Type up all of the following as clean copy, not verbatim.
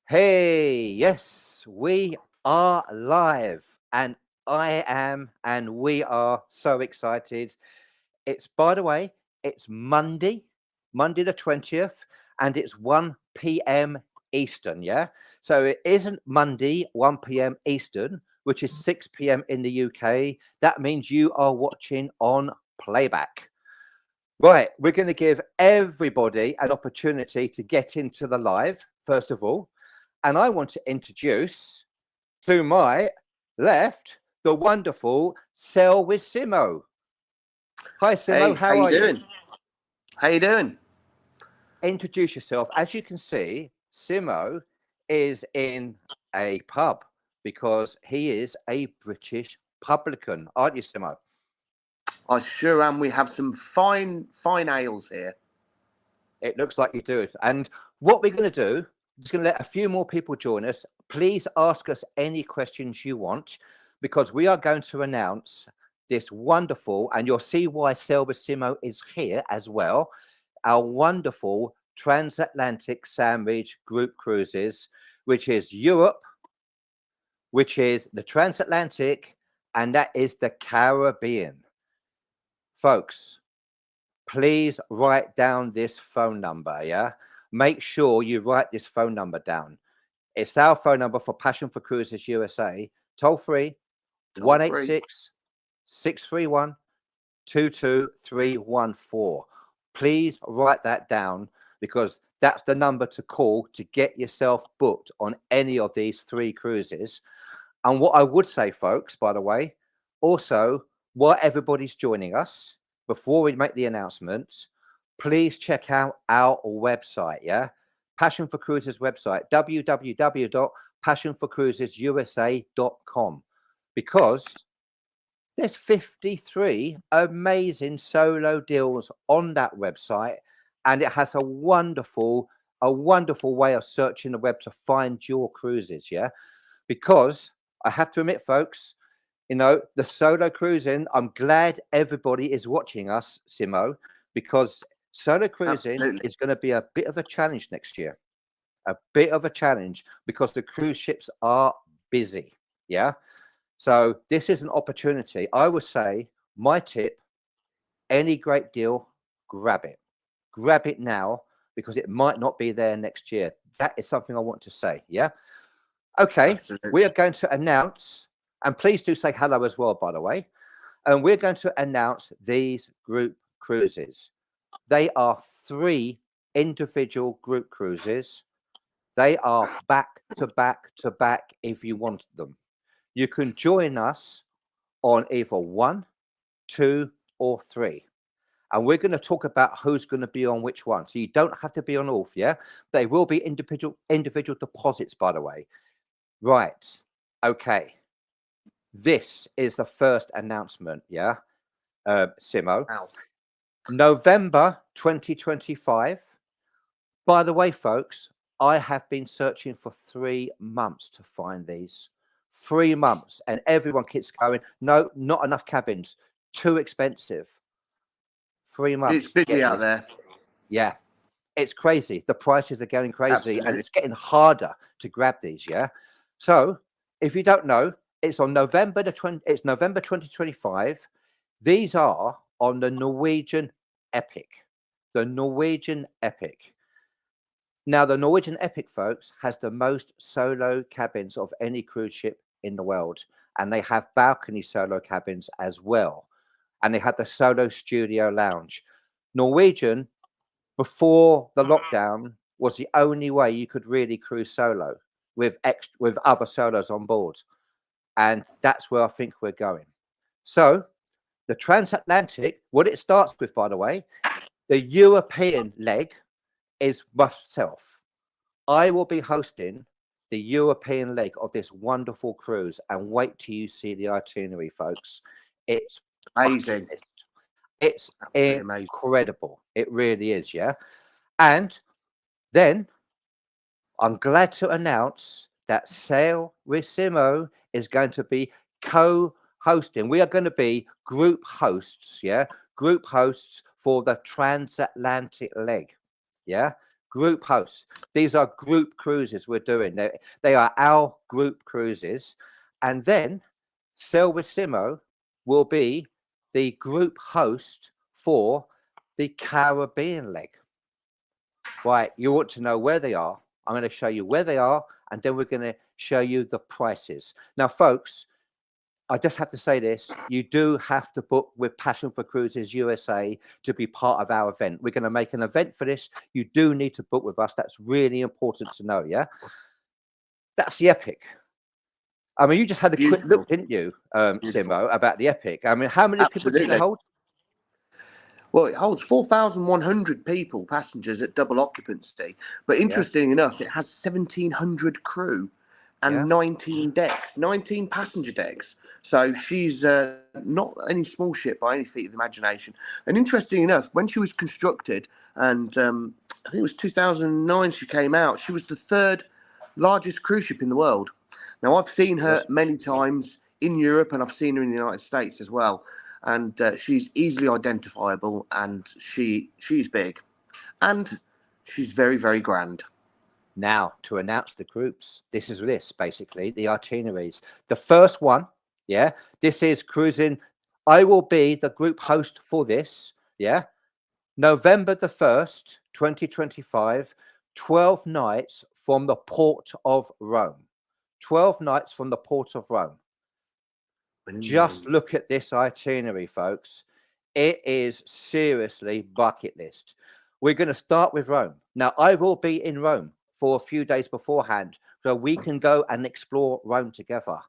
Hey, yes, we are live, and I am, and we are so excited. It's, by the way, it's Monday the 20th, and it's 1 p.m. Eastern, yeah? So it isn't Monday, 1 p.m. Eastern, which is 6 p.m. in the UK. That means you are watching on playback. Right, we're going to give everybody an opportunity to get into the live, first of all. And I want to introduce to my left the wonderful Sell with Simo. Hi, Simo. Hey, how How you are you? doing? How you doing? Introduce yourself. As you can see, Simo is in a pub because he is a British publican, aren't you, Simo? I sure am. We have some fine ales here. It looks like you do. And what we're going to do, just going to let a few more people join us. Please ask us any questions you want, because we are going to announce this wonderful, and you'll see why Selva Simo is here as well, our wonderful Transatlantic Sandwich Group Cruises, which is Europe, which is the Transatlantic, and that is the Caribbean. Folks, please write down this phone number, yeah? Make sure you write this phone number down. It's our phone number for Passion for Cruises USA, toll free, Toll free. 186 631 22314. Please write that down, because that's the number to call to get yourself booked on any of these 3 cruises. And what I would say, folks, by the way, also, while everybody's joining us, before we make the announcements, please check out our website, yeah? Passion for Cruises website, www.passionforcruisesusa.com, because there's 53 amazing solo deals on that website, and it has a wonderful way of searching the web to find your cruises, yeah? Because I have to admit, folks, you know, the solo cruising, I'm glad everybody is watching us, Simo, because solo cruising Absolutely. is going to be a bit of a challenge next year. A bit of a challenge, because the cruise ships are busy. Yeah. So this is an opportunity. I would say my tip, any great deal, grab it. Grab it now, because it might not be there next year. That is something I want to say. Yeah. Okay. Absolutely. We are going to announce, and please do say hello as well, by the way. And we're going to announce these group cruises. They are 3 individual group cruises. They are back to back to back if you want them. You can join us on either 1, 2, or 3. And we're going to talk about who's going to be on which one. So you don't have to be on all, yeah? They will be individual deposits, by the way. Right. Okay. This is the first announcement, yeah, Simo. Wow. November 2025. By the way, folks, I have been searching for 3 months to find these. 3 months, and everyone keeps going, no, not enough cabins, too expensive. 3 months. It's busy Get out this. there. Yeah, it's crazy. The prices are getting crazy, Absolutely. and it's getting harder to grab these. Yeah. So if you don't know, it's on November the 20. It's November 2025. These are on the Norwegian Epic. The Norwegian Epic. Now, the Norwegian Epic, folks, has the most solo cabins of any cruise ship in the world, and they have balcony solo cabins as well, and they have the solo studio lounge. Norwegian, before the lockdown, was the only way you could really cruise solo with other solos on board, and that's where I think we're going. So the Transatlantic, what it starts with, by the way, the European leg is myself. I will be hosting the European leg of this wonderful cruise, and wait till you see the itinerary, folks. It's Amazing. it's Absolutely amazing. incredible. It really is, yeah. And then I'm glad to announce that Sail with Simo is going to be co-hosting. We are going to be group hosts, yeah, group hosts for the Transatlantic leg, yeah. group hosts. These are group cruises we're doing. They are our group cruises. And then Sail with Simo will be the group host for the Caribbean leg. Right, you want to know where they are. I'm going to show you where they are, and then we're going to show you the prices. Now, folks, I just have to say this. You do have to book with Passion for Cruises USA to be part of our event. We're going to make an event for this. You do need to book with us. That's really important to know, yeah? That's the Epic. I mean, you just had a quick look, didn't you, Simo, about the Epic? I mean, how many people does it hold? Well, it holds 4,100 people, passengers at double occupancy. But interesting enough, it has 1,700 crew and 19 decks, 19 passenger decks. So she's not any small ship by any feat of the imagination. And interesting enough, when she was constructed, and I think it was 2009 she came out, she was the third largest cruise ship in the world. Now, I've seen her many times in Europe, and I've seen her in the United States as well. And she's easily identifiable, and she's big, and she's very, very grand. Now, to announce the groups, this is basically the itineraries. The first one, this is cruising. I will be the group host for this, November the 1st, 2025, 12 nights from the Port of Rome. 12 nights from the Port of Rome. Just look at this itinerary, folks. It is seriously bucket list. We're going to start with Rome. Now, I will be in Rome for a few days beforehand, so we can go and explore Rome together.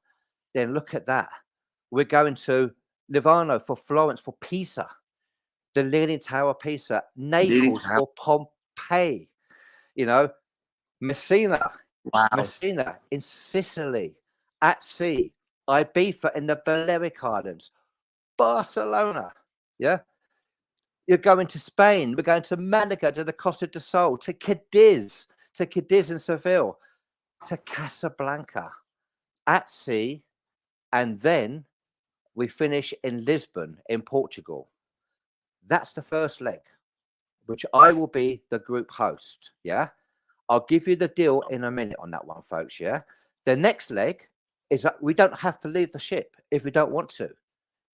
Then look at that. We're going to Livorno for Florence for Pisa, the Leaning Tower of Pisa, Naples for Pompeii, Messina in Sicily, at sea, Ibiza in the Balearic Islands, Barcelona, You're going to Spain. We're going to Malaga, to the Costa del Sol, to Cadiz in Seville, to Casablanca, at sea, and then we finish in Lisbon in Portugal. That's the first leg, which I will be the group host, I'll give you the deal in a minute on that one, folks, The next leg is that we don't have to leave the ship if we don't want to.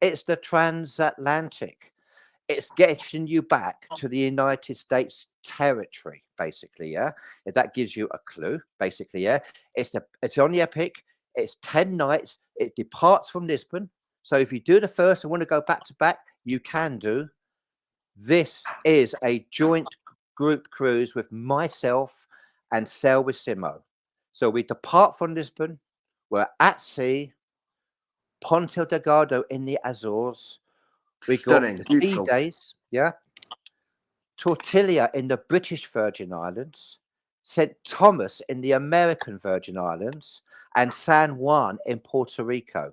It's the Transatlantic. It's getting you back to the United States territory, basically, If that gives you a clue, basically, It's on the Epic. It's 10 nights. It departs from Lisbon. So if you do the first and want to go back to back, you can do. This is a joint group cruise with myself and Sail with Simo. So we depart from Lisbon. We're at sea, Ponte Delgado in the Azores. We got the 3 days, Tortilla in the British Virgin Islands, St. Thomas in the American Virgin Islands, and San Juan in Puerto Rico.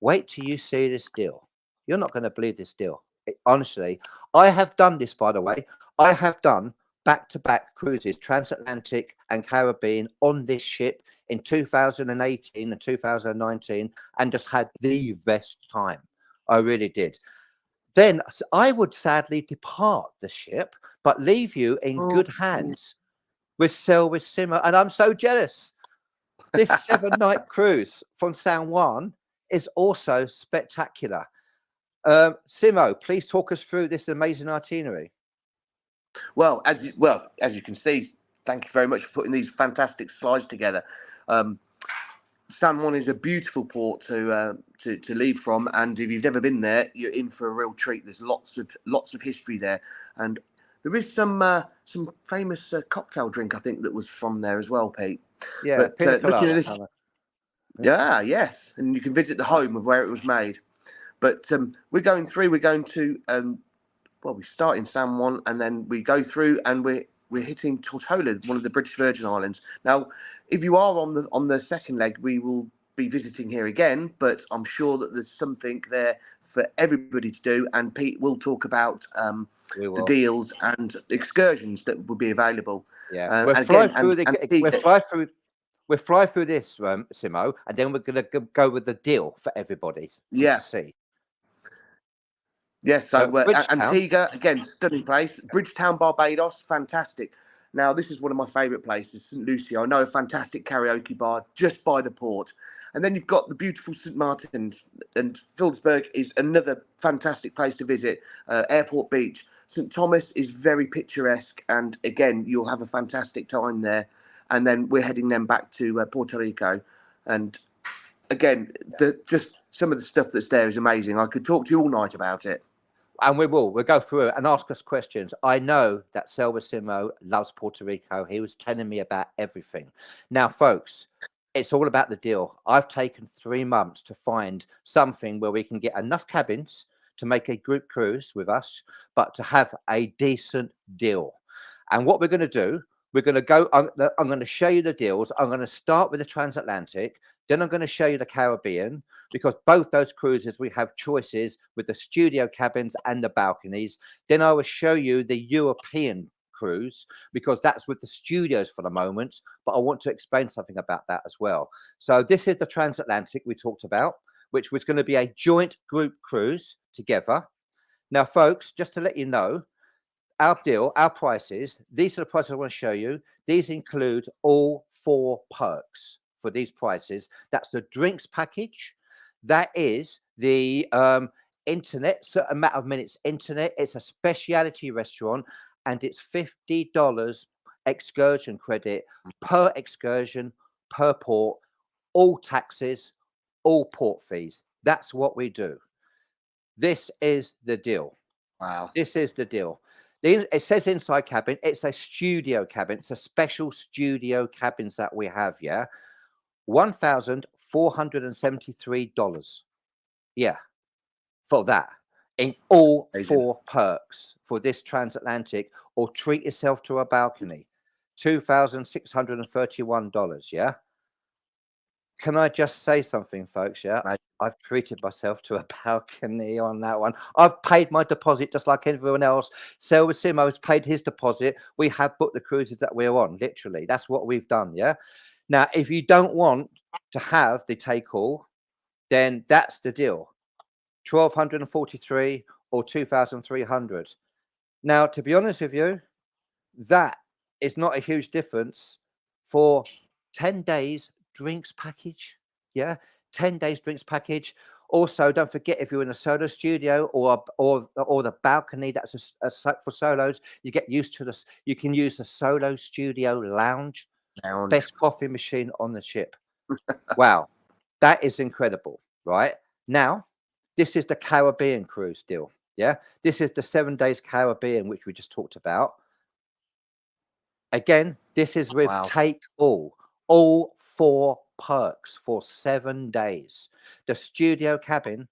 Wait till you see this deal. You're not going to believe this deal. Honestly, I have done this, by the way. I have done back-to-back cruises, Transatlantic and Caribbean, on this ship in 2018 and 2019, and just had the best time. I really did. Then I would sadly depart the ship, but leave you in good hands with Sail with Simo. And I'm so jealous. This 7-night cruise from San Juan is also spectacular. Simo, please talk us through this amazing itinerary. Well, as you can see, thank you very much for putting these fantastic slides together. San Juan is a beautiful port to leave from, and if you've never been there, you're in for a real treat. There's lots of history there, and there is some famous cocktail drink, I think, that was from there as well, Pete. Yeah, but looking at this, yes, and you can visit the home of where it was made. But we're going to we start in San Juan, and then we go through, and we're hitting Tortola, one of the British Virgin Islands. Now, if you are on the second leg, we will be visiting here again, but I'm sure that there's something there for everybody to do, and Pete will talk about the deals and excursions that will be available. Yeah, we'll fly through this, Simo, and then we're going to go with the deal for everybody to see. Yes, so Antigua, again, stunning place. Bridgetown, Barbados, fantastic. Now, this is one of my favourite places, St Lucia. I know a fantastic karaoke bar just by the port. And then you've got the beautiful St Martin's, and Philipsburg is another fantastic place to visit. Airport Beach. St Thomas is very picturesque, and again, you'll have a fantastic time there. And then we're heading then back to Puerto Rico. And again, just some of the stuff that's there is amazing. I could talk to you all night about it. And we'll go through it and ask us questions. I know that Selvasimo loves Puerto Rico. He was telling me about everything. Now, folks, it's all about the deal. I've taken 3 months to find something where we can get enough cabins to make a group cruise with us, but to have a decent deal. And what we're going to do, we're going to go, I'm going to show you the deals. I'm going to start with the Transatlantic. Then I'm going to show you the Caribbean, because both those cruises, we have choices with the studio cabins and the balconies. Then I will show you the European cruise, because that's with the studios for the moment, but I want to explain something about that as well. So this is the Transatlantic we talked about, which was going to be a joint group cruise together. Now, folks, just to let you know, our deal, our prices, these are the prices I want to show you. These include all 4 perks for these prices. That's the drinks package. That is the internet, certain amount of minutes internet. It's a specialty restaurant, and it's $50 excursion credit per excursion, per port, all taxes, all port fees. That's what we do. This is the deal. Wow. This is the deal. It says inside cabin. It's a studio cabin. It's a special studio cabins that we have. Yeah. $1,473. Yeah. For that. In all 4 perks for this Transatlantic, or treat yourself to a balcony. $2,631. Yeah. Can I just say something, folks? Yeah. Right. I've treated myself to a balcony on that one. I've paid my deposit just like everyone else. Selvasimo has paid his deposit. We have booked the cruises that we're on. Literally, that's what we've done. Yeah. Now, if you don't want to have the take all, then that's the deal. 1,243 or 2,300. Now, to be honest with you, that is not a huge difference for 10 days drinks package. Yeah. 10 days drinks package. Also, don't forget, if you're in a solo studio or the balcony, that's for solos, you get used to this. You can use the solo studio lounge. Best coffee machine on the ship. Wow, that is incredible, right? Now, this is the Caribbean cruise deal. Yeah, this is the 7 days Caribbean, which we just talked about. Again, this is with take all 4 perks for 7 days. The studio cabin,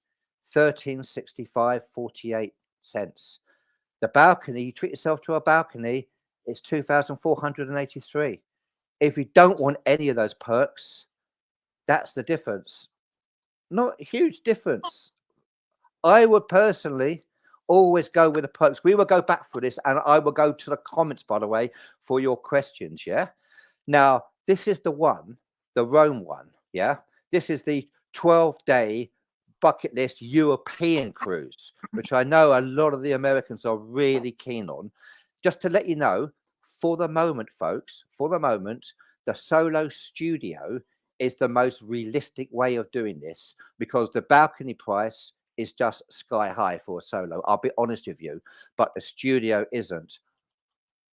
$13.65.48. The balcony, you treat yourself to a balcony, it's $2,483. If you don't want any of those perks, that's the difference. Not a huge difference. I would personally always go with the perks. We will go back for this, and I will go to the comments, by the way, for your questions. Yeah. Now, this is the one, the Rome one. Yeah. This is the 12-day bucket list European cruise, which I know a lot of the Americans are really keen on. Just to let you know, for the moment, folks, for the moment, the solo studio is the most realistic way of doing this, because the balcony price is just sky high for a solo. I'll be honest with you, but the studio isn't.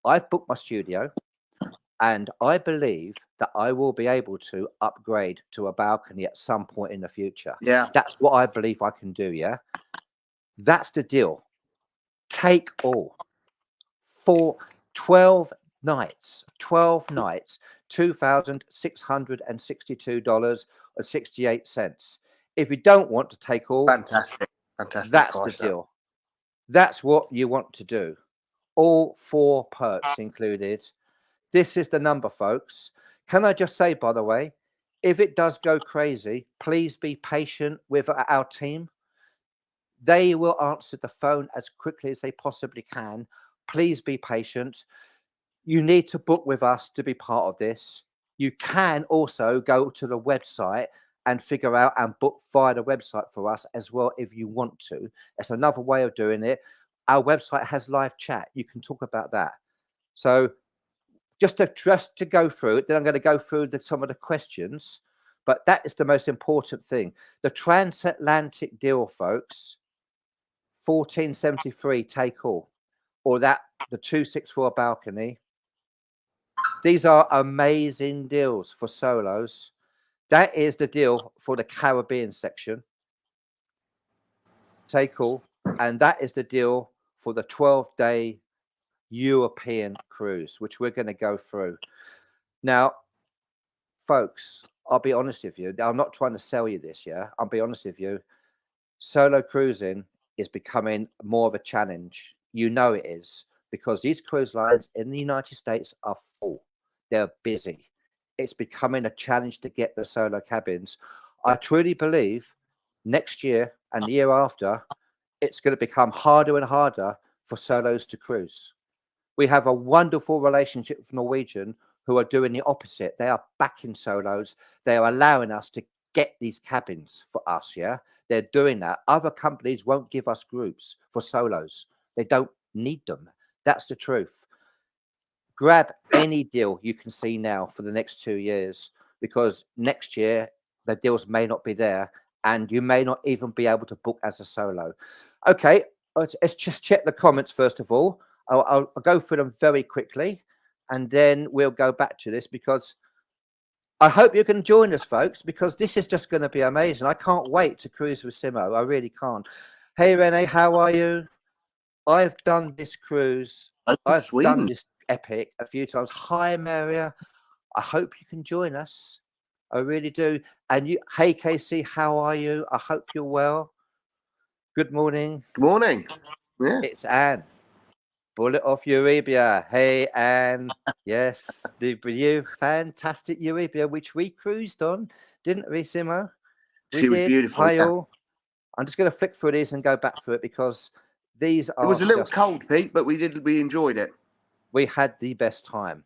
I've booked my studio, and I believe that I will be able to upgrade to a balcony at some point in the future. Yeah. That's what I believe I can do. Yeah. That's the deal. Take all. For 12 nights, $2,662.68. If you don't want to take all, Fantastic that's the deal. That's what you want to do. All 4 perks included. This is the number, folks. Can I just say, by the way, if it does go crazy, please be patient with our team. They will answer the phone as quickly as they possibly can. Please be patient. You need to book with us to be part of this. You can also go to the website and figure out and book via the website for us as well if you want to. It's another way of doing it. Our website has live chat. You can talk about that. So just to go through it, then I'm going to go through some of the questions. But that is the most important thing. The transatlantic deal, folks, 1473 take all, or the 264 balcony. These are amazing deals for solos. That is the deal for the Caribbean section. Take all. And that is the deal for the 12-day European cruise, which we're going to go through. Now, folks, I'll be honest with you. I'm not trying to sell you this, yeah? I'll be honest with you. Solo cruising is becoming more of a challenge. You know it is, because these cruise lines in the United States are full. They're busy. It's becoming a challenge to get the solo cabins. I truly believe next year and the year after, it's going to become harder and harder for solos to cruise. We have a wonderful relationship with Norwegian, who are doing the opposite. They are backing solos. They are allowing us to get these cabins for us, yeah? They're doing that. Other companies won't give us groups for solos. They don't need them. That's the truth. Grab any deal you can see now for the next 2 years, because next year the deals may not be there and you may not even be able to book as a solo. Okay, let's just check the comments first of all. I'll go through them very quickly, and then we'll go back to this, because I hope you can join us, folks, because this is just going to be amazing. I can't wait to cruise with Simo. I really can't. Hey, Renee, how are you? I've done this cruise. I've done this epic a few times. Hi, Maria. I hope you can join us. I really do. And you, hey, Casey, how are you? I hope you're well. Good morning. Good morning. Yeah. It's Anne. Bullet off Eurybia. Hey, Anne. Yes, the fantastic Eurybia, which we cruised on, didn't we, Simo? She was beautiful. Hi, all. I'm just going to flick through these and go back through it, because these are. It was a little cold, Pete, but we enjoyed it. We had the best time.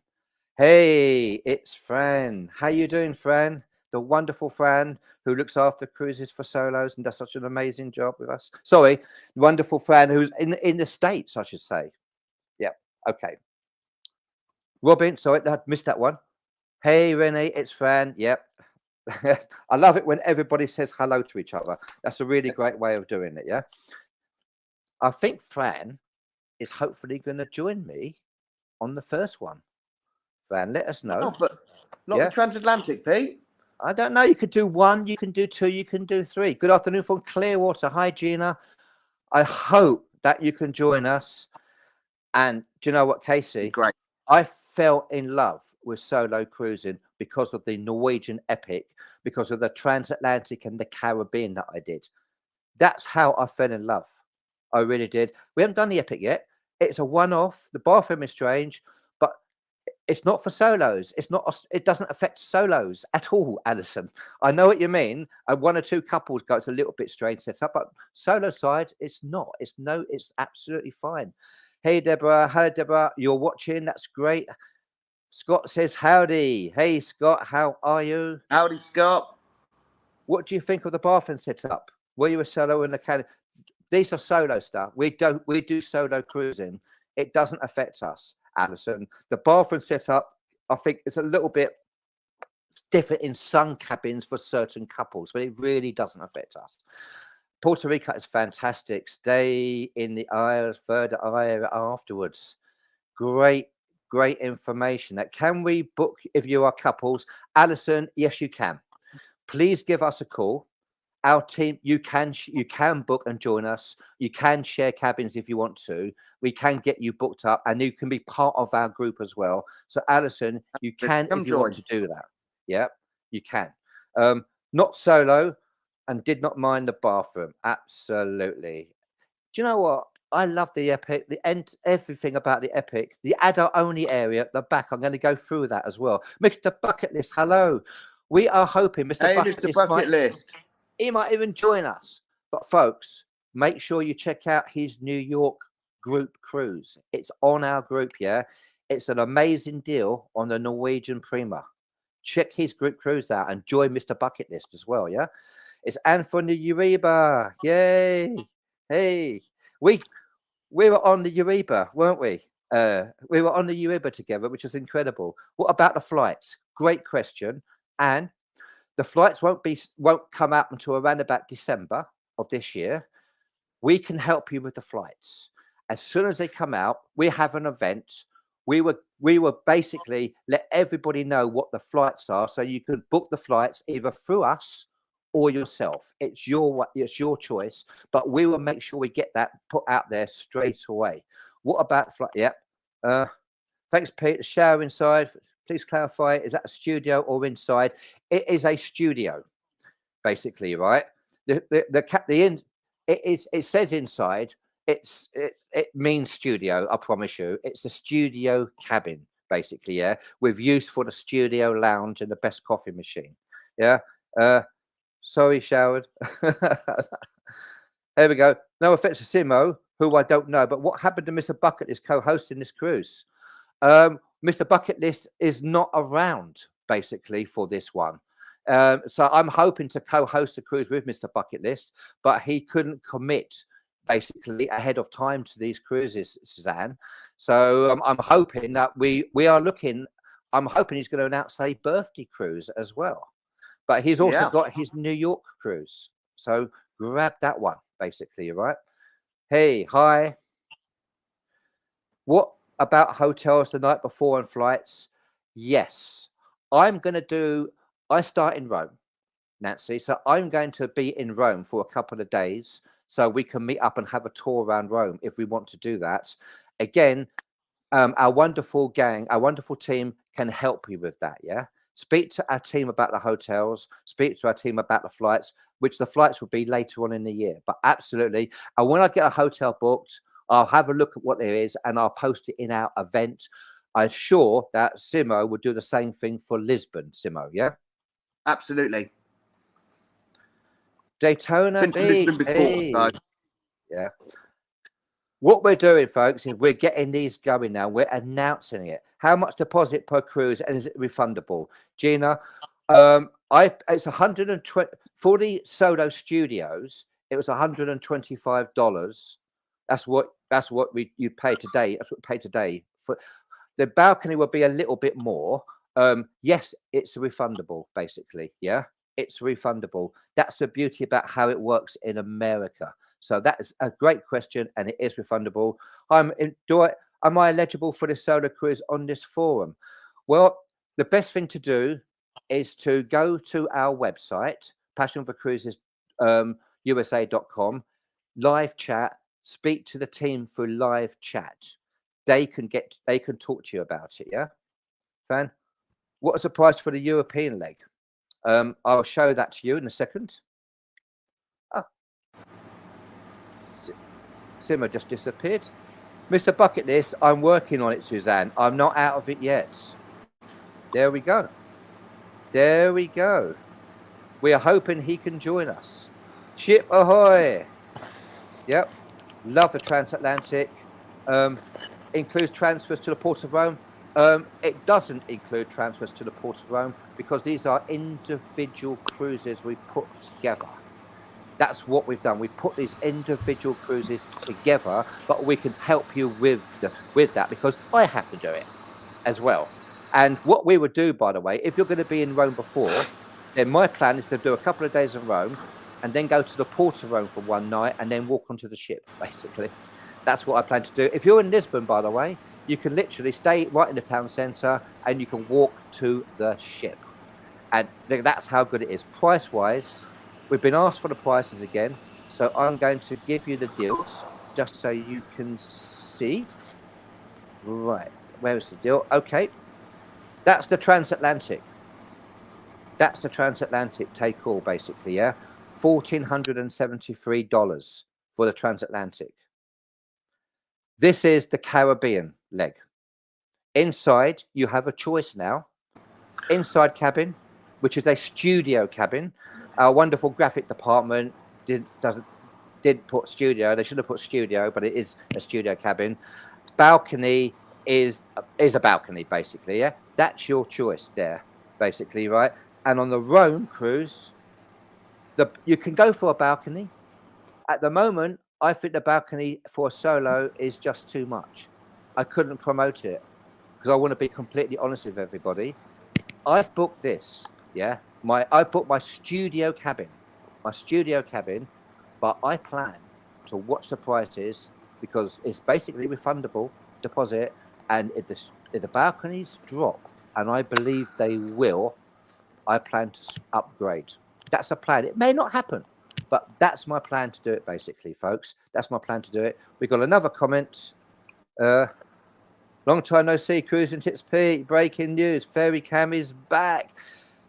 Hey, it's Fran. How you doing, Fran? The wonderful Fran, who looks after cruises for solos and does such an amazing job with us. Sorry, wonderful Fran, who's in the States, I should say. Yeah, okay. Robin, sorry, I missed that one. Hey, Renee, it's Fran. Yep. I love it when everybody says hello to each other. That's a really great way of doing it, yeah? I think Fran is hopefully going to join me on the first one. Fran, let us know. Oh, but not the Transatlantic, Pete. I don't know. You could do 1, you can do 2, you can do 3. Good afternoon from Clearwater. Hi, Gina. I hope that you can join us. And do you know what, Casey? Great. I fell in love with solo cruising because of the Norwegian epic, because of the Transatlantic and the Caribbean that I did. That's how I fell in love. I really did. We haven't done the epic yet. It's a one-off. The bathroom is strange, but it's not for solos. It's not. It doesn't affect solos at all, Alison. I know what you mean. And 1 or 2 couples go, it's a little bit strange set up, but solo side, it's not. It's absolutely fine. Hey, Deborah. Hello, Deborah. You're watching. That's great. Scott says, howdy. Hey, Scott. How are you? Howdy, Scott. What do you think of the bathroom setup? Were you a solo in the cabin? These are solo stuff. We do solo cruising. It doesn't affect us, Alison. The bathroom setup, I think, is a little bit different in some cabins for certain couples, but it really doesn't affect us. Puerto Rico is fantastic. Stay in the isle, further isle afterwards. Great information. Now, can we book if you are couples? Alison, yes, you can. Please give us a call. Our team, you can book and join us. You can share cabins if you want to. We can get you booked up, and you can be part of our group as well. So, Alison, you can if you want to do that. Yeah, you can. Not solo, and did not mind the bathroom. Absolutely. Do you know what? I love the epic. Everything about the epic. The adult only area at the back. I'm going to go through that as well. Mr. Bucket List, hello. We are hoping Mr. Bucket List. He might even join us. But folks, make sure you check out his New York group cruise. It's on our group, yeah? It's an amazing deal on the Norwegian Prima. Check his group cruise out and join Mr. Bucket List as well, yeah? It's Anne from the Eureba. Yay. Hey. We were on the Eureba, weren't we? We were on the Uriba together, which was incredible. What about the flights? Great question. And the flights won't come out until around about December of this year. We can help you with the flights. As soon as they come out, we have an event. We will basically let everybody know what the flights are, so you can book the flights either through us or yourself. It's your choice, but we will make sure we get that put out there straight away. What about flight? Yep. Thanks, Pete. The shower inside. Please clarify. Is that a studio or inside? It is a studio, basically, right? It says inside. It means studio. I promise you, it's a studio cabin, basically. Yeah, with use for the studio lounge and the best coffee machine. Yeah. Sorry, showered. There we go. No offense to Simo, who I don't know, but what happened to Mr. Bucket List co-hosting this cruise? Mr. Bucket List is not around, basically, for this one. So I'm hoping to co-host a cruise with Mr. Bucket List, but he couldn't commit basically ahead of time to these cruises, Suzanne. So I'm hoping that we are looking. I'm hoping he's going to announce a birthday cruise as well. But he's also got his New York cruise. So grab that one, basically, right? Hey, hi. What about hotels the night before and flights? Yes. I start in Rome, Nancy. So I'm going to be in Rome for a couple of days so we can meet up and have a tour around Rome if we want to do that. Again, our wonderful gang, our wonderful team can help you with that, yeah? Speak to our team about the hotels, speak to our team about the flights, which the flights will be later on in the year. But absolutely. And when I get a hotel booked, I'll have a look at what there is and I'll post it in our event. I'm sure that Simo will do the same thing for Lisbon, Simo, yeah? Absolutely. Daytona Been to Lisbon Beach. before, so. Yeah. What we're doing, folks, is we're getting these going now. We're announcing it. How much deposit per cruise, and is it refundable? Gina, it's 120 for the solo studios. It was $125. That's what you pay today. That's what we pay today. For the balcony will be a little bit more. Yes, it's refundable, basically. Yeah, it's refundable. That's the beauty about how it works in America. So that is a great question, and it is refundable. Am I eligible for the solo cruise on this forum? Well, the best thing to do is to go to our website, passionforcruises.usa.com, live chat, speak to the team through live chat. They can talk to you about it. Yeah, Fan. What is the price for the European leg? I'll show that to you in a second. Simmer just disappeared. Mr. Bucket List, I'm working on it, Suzanne. I'm not out of it yet. There we go. There we go. We are hoping he can join us. Ship ahoy. Yep. Love the Transatlantic. Includes transfers to the Port of Rome. It doesn't include transfers to the Port of Rome because these are individual cruises we've put together. That's what we've done. We put these individual cruises together, but we can help you with that because I have to do it as well. And what we would do, by the way, if you're going to be in Rome before, then my plan is to do a couple of days in Rome and then go to the Port of Rome for one night and then walk onto the ship, basically. That's what I plan to do. If you're in Lisbon, by the way, you can literally stay right in the town centre and you can walk to the ship. And that's how good it is. Price-wise, we've been asked for the prices again. So I'm going to give you the deals just so you can see. Right. Where is the deal? Okay. That's the Transatlantic. That's the Transatlantic take all, basically, yeah? $1,473 for the Transatlantic. This is the Caribbean leg. Inside, you have a choice now. Inside cabin, which is a studio cabin. Our wonderful graphic department didn't put studio. They should have put studio, but it is a studio cabin. Balcony is a balcony, basically, yeah? That's your choice there, basically, right? And on the Rome cruise, you can go for a balcony. At the moment, I think the balcony for a solo is just too much. I couldn't promote it because I want to be completely honest with everybody. I've booked this, yeah. I booked my studio cabin, but I plan to watch the prices because it's basically refundable deposit, and if the balconies drop, and I believe they will, I plan to upgrade. That's a plan. It may not happen, but that's my plan to do it. Basically, folks, that's my plan to do it. We got another comment. Long time no see, Cruising Tips Pete. Breaking news. Ferry Cam is back.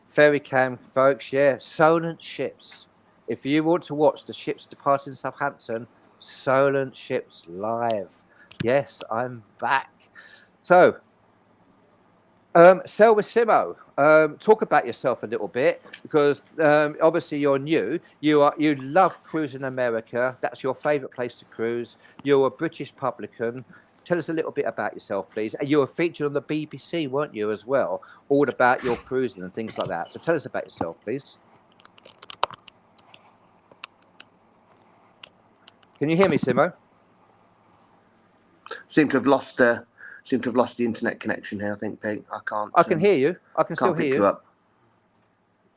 Ferry Cam, folks, yeah. Solent Ships. If you want to watch the ships departing Southampton, Solent Ships live. Yes, I'm back. So, Sell with Simo. Talk about yourself a little bit because obviously you're new. You love cruising America. That's your favourite place to cruise. You're a British publican. Tell us a little bit about yourself, please. And you were featured on the BBC, weren't you, as well? All about your cruising and things like that. So tell us about yourself, please. Can you hear me, Simo? Seem to have lost the internet connection here. I think, Pete. I can hear you. I can still hear you. Up.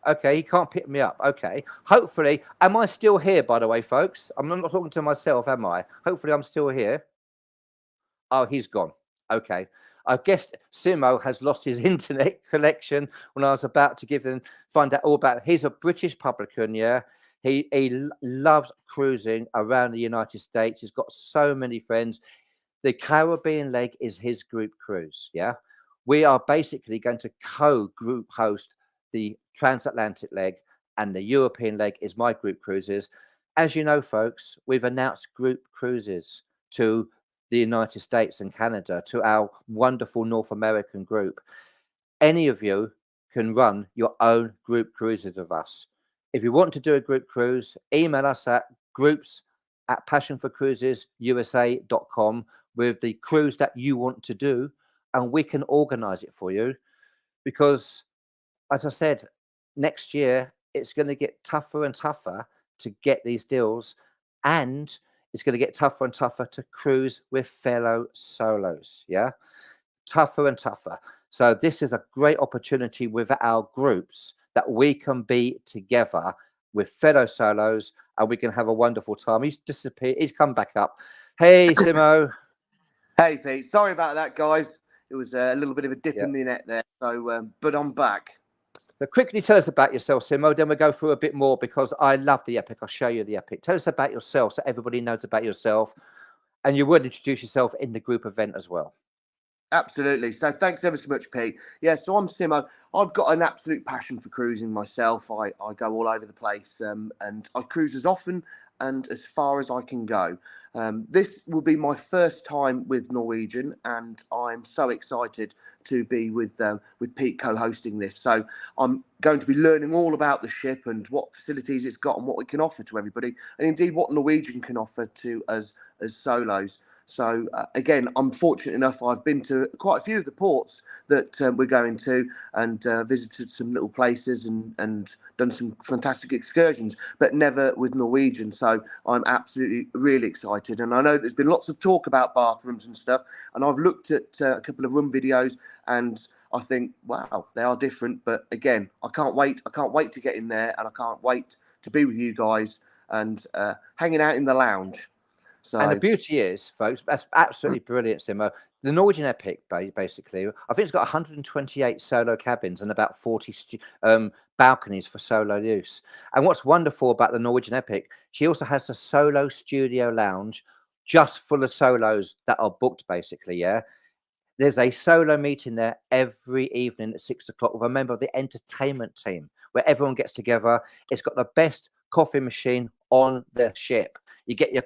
Okay, he can't pick me up. Okay. Hopefully, am I still here, by the way, folks? I'm not talking to myself, am I? Hopefully, I'm still here. Oh, he's gone. Okay. I guess Simo has lost his internet connection when I was about to find out all about. He's a British publican, yeah. He loves cruising around the United States. He's got so many friends. The Caribbean leg is his group cruise, yeah. We are basically going to co-group host the Transatlantic leg, and the European leg is my group cruises. As you know, folks, we've announced group cruises to the United States and Canada, to our wonderful North American group. Any of you can run your own group cruises with us. If you want to do a group cruise, email us at groups@passionforcruisesusa.com with the cruise that you want to do, and we can organize it for you. Because, as I said, next year it's going to get tougher and tougher to get these deals, and it's going to get tougher and tougher to cruise with fellow solos. Yeah, tougher and tougher. So this is a great opportunity with our groups that we can be together with fellow solos, and we can have a wonderful time. He's disappeared. He's come back up. Hey, Simo. Hey, Pete. Sorry about that, guys. It was a little bit of a dip in the net there. So, but I'm back. So quickly tell us about yourself, Simo. Then we'll go through a bit more because I love the epic. I'll show you the epic. Tell us about yourself so everybody knows about yourself, and you will introduce yourself in the group event as well. Absolutely. So thanks ever so much, Pete. Yeah, so I'm Simo. I've got an absolute passion for cruising myself. I go all over the place and I cruise as often and as far as I can go. This will be my first time with Norwegian, and I'm so excited to be with Pete co-hosting this. So I'm going to be learning all about the ship and what facilities it's got and what it can offer to everybody, and indeed what Norwegian can offer to us as solos. So again, I'm fortunate enough. I've been to quite a few of the ports that we're going to, and visited some little places and done some fantastic excursions, but never with Norwegian. So I'm absolutely really excited. And I know there's been lots of talk about bathrooms and stuff, and I've looked at a couple of room videos, and I think, wow, they are different. But again, I can't wait. I can't wait to get in there, and I can't wait to be with you guys and hanging out in the lounge. So, and the beauty is, folks, that's absolutely brilliant, Simo. The Norwegian Epic, basically, I think it's got 128 solo cabins and about 40 balconies for solo use. And what's wonderful about the Norwegian Epic, she also has a solo studio lounge just full of solos that are booked, basically, yeah? There's a solo meeting there every evening at 6 o'clock with a member of the entertainment team where everyone gets together. It's got the best coffee machine on the ship. You get your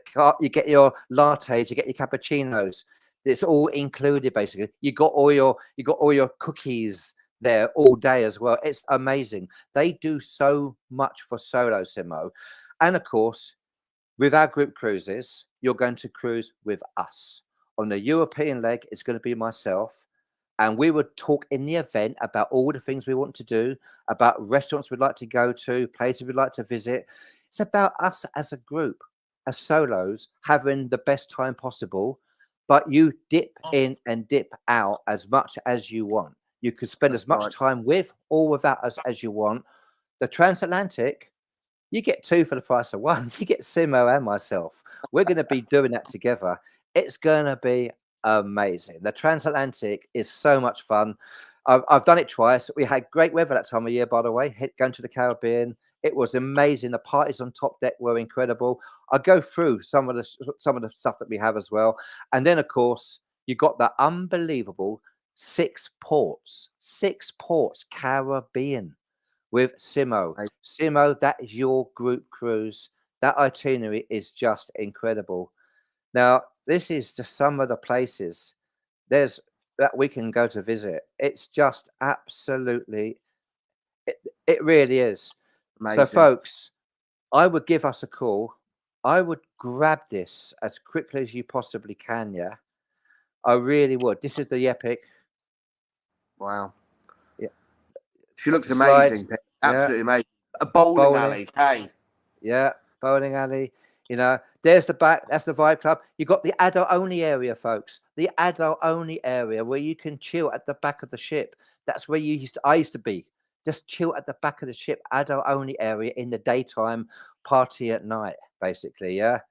lattes, you get your cappuccinos. It's all included, basically. You got all your cookies there all day as well. It's amazing. They do so much for solo, Simo. And of course, with our group cruises, you're going to cruise with us. On the European leg, it's going to be myself. And we would talk in the event about all the things we want to do, about restaurants we'd like to go to, places we'd like to visit. It's about us as a group, as solos, having the best time possible. but you dip in and dip out as much as you want. You can spend That's as much right. time with or without us as you want. The Transatlantic, you get two for the price of one. You get Simo and myself. We're going to be doing that together. It's going to be amazing. The Transatlantic is so much fun. I've done it twice. We had great weather that time of year, by the way, going to the Caribbean. It was amazing. The parties on top deck were incredible. I'll go through some of the stuff that we have as well. And then, of course, you got the unbelievable six ports Caribbean with Simo. Right. Simo, that is your group cruise. That itinerary is just incredible. Now, this is just some of the places there's that we can go to visit. It's just absolutely, it, it really is. So, Amazing. folks, I would give us a call. I would grab this as quickly as you possibly can. Yeah, I really would. This is the epic. Wow. Yeah, She looks the slides. amazing. Pete. Yeah, Absolutely amazing. A bowling bowling. alley. Hey. Yeah, bowling alley. You know, there's the back. That's the Vibe Club. You got the adult only area, folks. The adult only area where you can chill at the back of the ship. That's where I used to be. Just chill at the back of the ship. Adult only area in the daytime, party at night. Basically, yeah.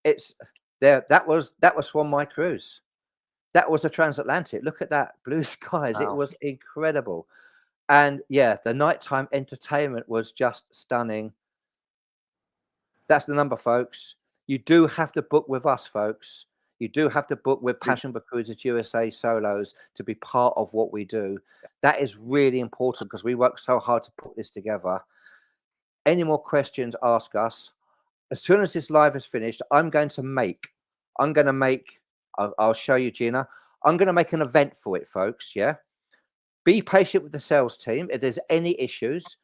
It's there. That was from my cruise. That was a transatlantic. Look at that blue skies. It Wow. was incredible. And yeah, the nighttime entertainment was just stunning. That's the number, folks. You do have to book with us, folks. You do have to book with Passion for Cruises USA Solos to be part of what we do. That is really important because we work so hard to put this together. Any more questions, ask us. As soon as this live is finished, I'm going to make, I'll show you, Gina. I'm going to make an event for it, folks. Yeah. Be patient with the sales team. If there's any issues,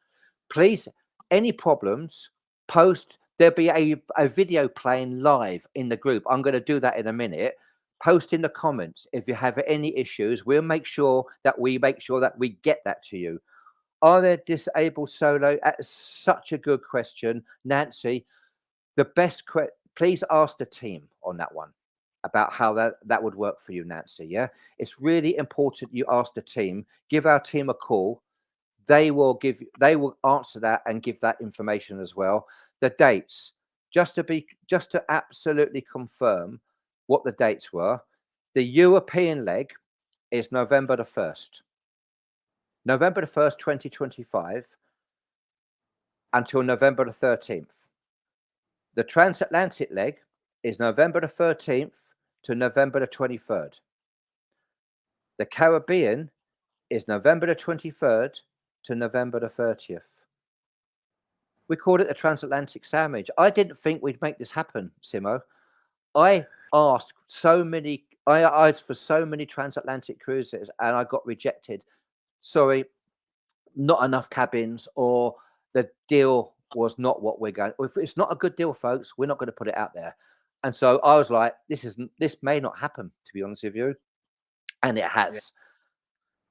please, any problems, post. There'll be a video playing live in the group. I'm going to do that in a minute. Post in the comments if you have any issues. We'll make sure that we get that to you. Are there disabled solo? That's such a good question, Nancy. The best please ask the team on that one about how that would work for you, Nancy. Yeah, it's really important you ask the team. Give our team a call. They will answer that and give that information as well. The dates, just to absolutely confirm what the dates were. The European leg is November the 1st. November the 1st, 2025 until November the 13th. The transatlantic leg is November the 13th to November the 23rd. The Caribbean is November the 23rd to November the 30th. We called it the transatlantic sandwich. I didn't think we'd make this happen, Simo. I asked for so many transatlantic cruises and I got rejected. Sorry, not enough cabins, or the deal was not what we're going. If it's not a good deal, folks, we're not going to put it out there. And so I was like, this may not happen, to be honest with you. And it has. Yeah.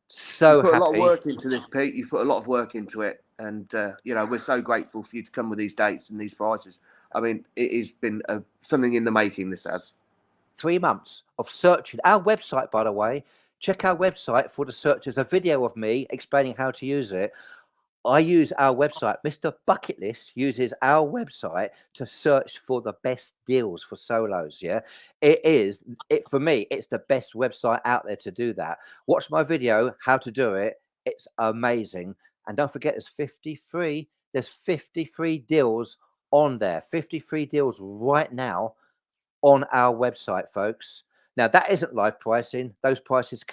So you put happy. a lot of work into this, Pete. You've put a lot of work into it. And, we're so grateful for you to come with these dates and these prices. I mean, it has been something in the making, this has. 3 months of searching. Our website, by the way, check our website for the search. There's a video of me explaining how to use it. I use our website. Mr. Bucket List uses our website to search for the best deals for solos. Yeah, for me, it's the best website out there to do that. Watch my video, how to do it. It's amazing. And don't forget, there's 53 deals on there. 53 deals right now on our website, folks. Now, that isn't live pricing. Those prices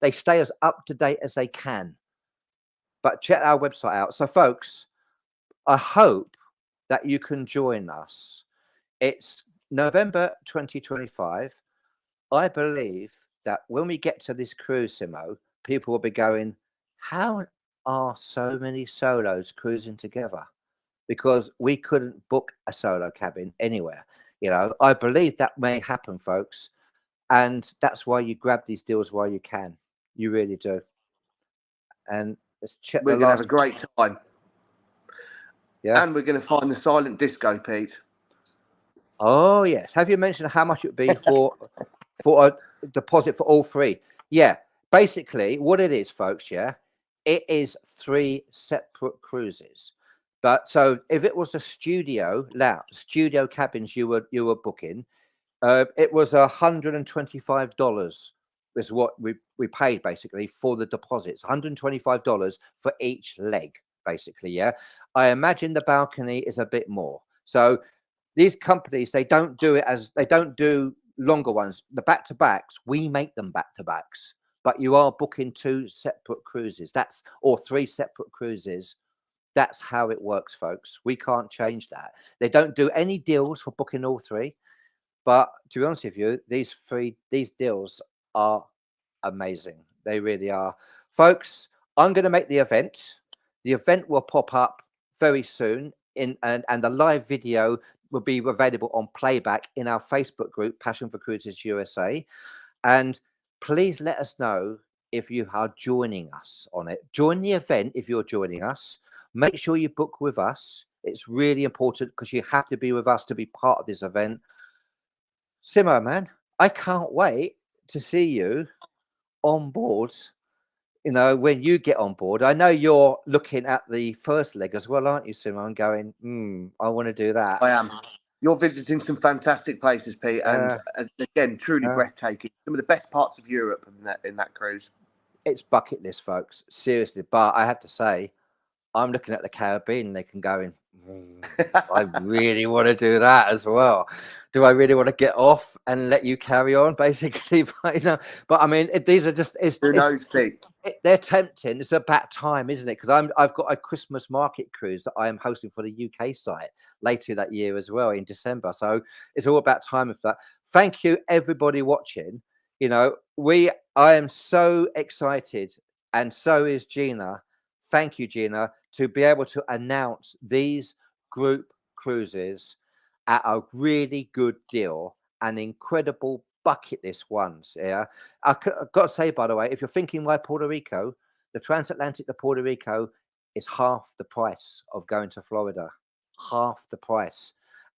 they stay as up to date as they can. But check our website out. So, folks, I hope that you can join us. It's November 2025. I believe that when we get to this cruise, Simo, people will be going, how are so many solos cruising together? Because we couldn't book a solo cabin anywhere. I believe that may happen, folks. And that's why you grab these deals while you can. You really do. And let's check We're the going to have last. a great time. Yeah. And we're going to find the silent disco, Pete. Oh, yes. Have you mentioned how much it would be for for a deposit for all three. Yeah, basically what it is, folks, yeah, it is 3 separate cruises. But so if it was a studio cabins you were booking, it was $125 is what we paid basically for the deposits. $125 for each leg, basically. Yeah, I imagine the balcony is a bit more. So these companies, they don't do longer ones. The back to backs, we make them back to backs, but you are booking 2 separate cruises. Or 3 separate cruises. That's how it works, folks. We can't change that. They don't do any deals for booking all 3. But to be honest with you, these deals are amazing. They really are. Folks, I'm going to make the event. The event will pop up very soon and the live video will be available on playback in our Facebook group, Passion for Cruises USA. And please let us know if you are joining us on it. Join the event if you're joining us. Make sure you book with us. It's really important because you have to be with us to be part of this event. Simo, man, I can't wait to see you on board. You know, when you get on board, I know you're looking at the first leg as well, aren't you, Simo? And going, I want to do that. I am. You're visiting some fantastic places, Pete, and again, truly breathtaking. Some of the best parts of Europe in that cruise. It's bucket list, folks. Seriously, but I have to say, I'm looking at the Caribbean. They can go in. I really want to do that as well. Do I really want to get off and let you carry on, basically? But I mean, these are just who knows, Pete? They're tempting. It's about time, isn't it? Because I've got a Christmas market cruise that I am hosting for the UK site later that year as well in December. So it's all about time of that. Thank you, everybody watching. You know, I am so excited, and so is Gina. Thank you, Gina, to be able to announce these group cruises at a really good deal and incredible bucket list ones. Yeah, I've got to say, by the way, if you're thinking why Puerto Rico, the Transatlantic to Puerto Rico is half the price of going to Florida. Half the price.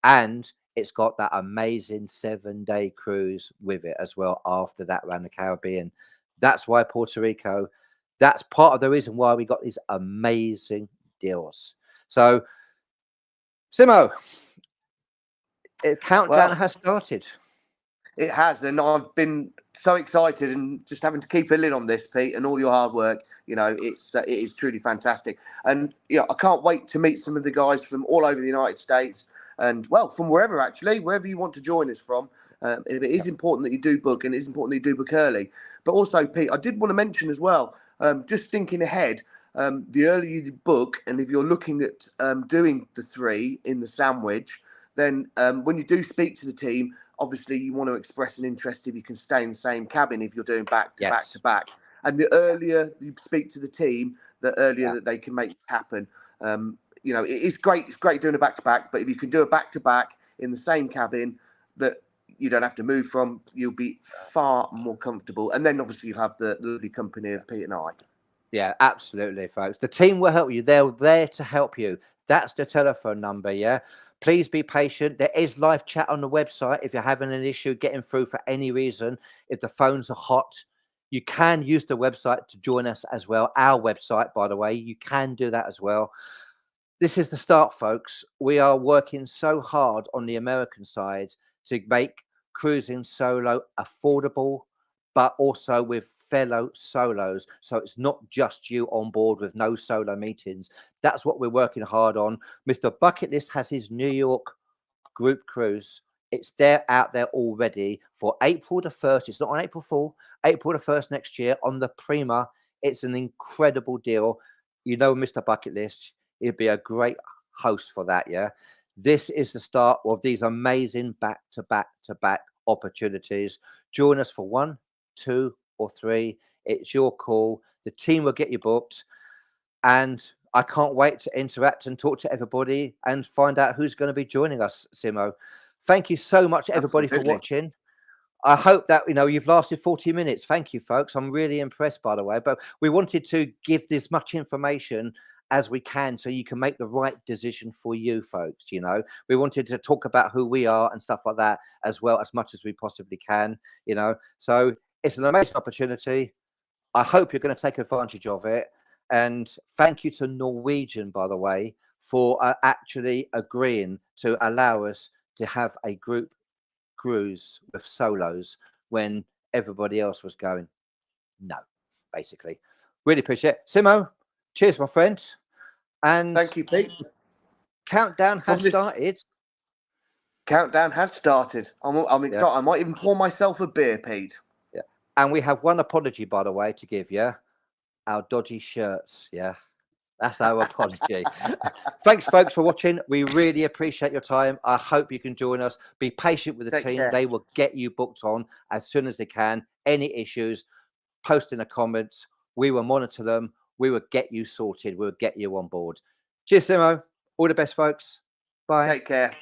And it's got that amazing 7-day cruise with it as well after that around the Caribbean. That's why Puerto Rico. That's part of the reason why we got these amazing deals. So, Simo, countdown has started. It has, and I've been so excited and just having to keep a lid on this, Pete, and all your hard work. You know, it is truly fantastic, and I can't wait to meet some of the guys from all over the United States, and well, from wherever you want to join us from. It is important that you do book, and it is important that you do book early. But also, Pete, I did want to mention as well, just thinking ahead, the earlier you book, and if you're looking at doing the 3 in the sandwich, then when you do speak to the team, obviously you want to express an interest if you can stay in the same cabin if you're doing back to back. And the earlier you speak to the team, the earlier that they can make it happen. It's great. It's great doing a back to back, but if you can do a back to back in the same cabin that you don't have to move from, you'll be far more comfortable. And then obviously you'll have the lovely company of Pete and I. Yeah, absolutely, folks. The team will help you. They're there to help you. That's the telephone number. Yeah. Please be patient. There is live chat on the website. If you're having an issue getting through for any reason, if the phones are hot, you can use the website to join us as well. Our website, by the way, you can do that as well. This is the start, folks. We are working so hard on the American side to make cruising solo affordable, but also with fellow solos. So it's not just you on board with no solo meetings. That's what we're working hard on. Mr. Bucket List has his New York group cruise. It's out there already for April the 1st. It's not on April Fool, April the 1st next year on the Prima. It's an incredible deal. You know, Mr. Bucket List, he'd be a great host for that. Yeah. This is the start of these amazing back to back opportunities. Join us for 1, 2, or 3. It's your call. The team will get you booked, and I can't wait to interact and talk to everybody and find out who's going to be joining us. Simo, thank you so much, everybody, for watching. I hope that you've lasted 40 minutes. Thank you, folks. I'm really impressed, by the way. But we wanted to give this much information as we can so you can make the right decision for you folks. You know, we wanted to talk about who we are and stuff like that as well, as much as we possibly can, you know. So it's an amazing opportunity. I hope you're going to take advantage of it. And thank you to Norwegian, by the way, for actually agreeing to allow us to have a group cruise with solos when everybody else was going no, basically. Really appreciate it. Simo, cheers, my friend. And thank you, Pete. Countdown has started. Countdown has started. I'm excited. Yeah. I might even pour myself a beer, Pete. Yeah. And we have one apology, by the way, to give you. Our dodgy shirts. Yeah. That's our apology. Thanks, folks, for watching. We really appreciate your time. I hope you can join us. Be patient with the Take team. care. They will get you booked on as soon as they can. Any issues, post in the comments. We will monitor them. We will get you sorted. We'll get you on board. Cheers, Simo. All the best, folks. Bye. Take care.